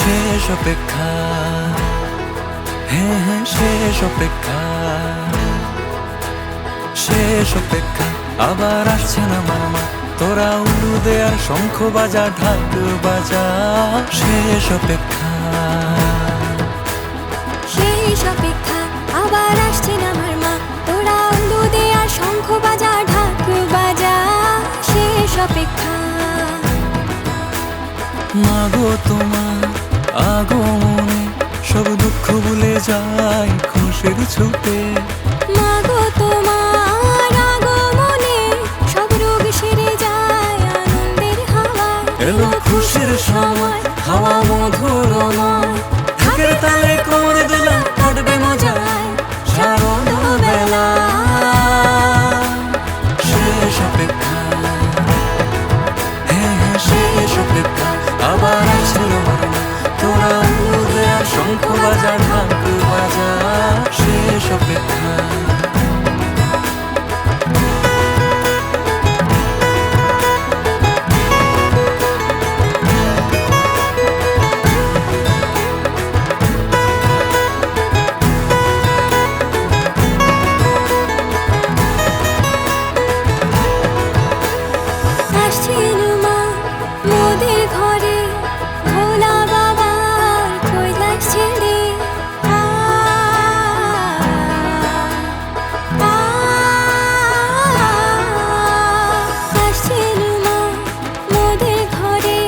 শেষ অপেক্ষা, হ্যাঁ হ্যাঁ শেষ অপেক্ষা, শেষ অপেক্ষা। আবার আসছে না মামা, তোরা উলু দে আর শঙ্খ বাজা, ঢাক বাজা। শেষ অপেক্ষা, শেষ অপেক্ষা। আবার আসছে না মামা, তোরা উলু দে আর শঙ্খ বাজা, ঢাক বাজা। শেষ অপেক্ষা। মাগো তোমার আগমনে সব দুঃখ ভুলে যায় খুশির ছুটে। মাগো তোমার আগমনে সব রোগ সেরে যায় আনন্দের হাওয়ায়। এলো খুশির সময়, হাওয়া মধুরময়, ঢাকের তালে কোমর দোলা কাটবে মজায় শারদ বেলা। শেষ অপেক্ষা, হ্যাঁ হ্যাঁ শেষ অপেক্ষা। আবার আসছিল মামা, তোরা উলু দে আর শঙ্খ বাজা, ঢাক বাজা। শেষ অপেক্ষা, আসছেন মা মোদের ঘরে, ভোলা বাবার কৈলাস ছেড়ে। আসছেন মা মোদের ঘরে,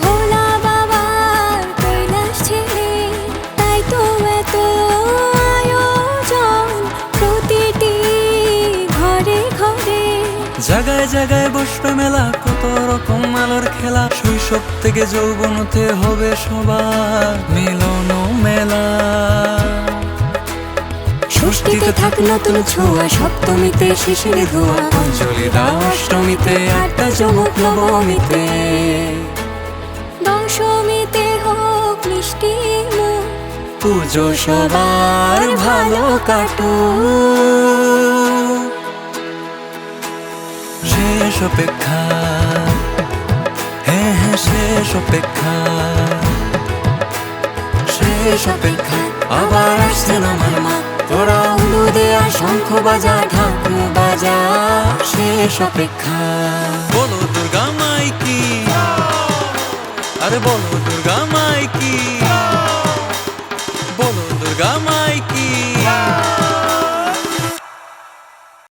ভোলা বাবার কৈলাস ছেড়ে। তাই তো এত আয়োজন প্রতিটি ঘরে ঘরে। জায়গায় জায়গায় বসবে মেলা, কত রকম আলোর খেলা। শৈশব থেকে যৌবনতে হবে সবার মিলন মেলা। ষষ্ঠীতে থাক নতুন ছোঁয়া, সপ্তমীতে শিশির ধোয়া, অঞ্জলি দাও অষ্টমীতে, আটটা চমক নবমীতে। দশমীতে হোক মিষ্টি মুখ, পুজো সবার ভালো কাটুক। শেষ অপেক্ষা, হ্যাঁ হ্যাঁ শেষ অপেক্ষা, শেষ অপেক্ষা। আবার আসছে না মামা, তোরা উলু দে আর শঙ্খ বাজা, ঢাক বাজা। শেষ অপেক্ষা। বলো দুর্গা মাই কি, আরে বলো দুর্গা মাই কি, বলো দুর্গা মাই কি।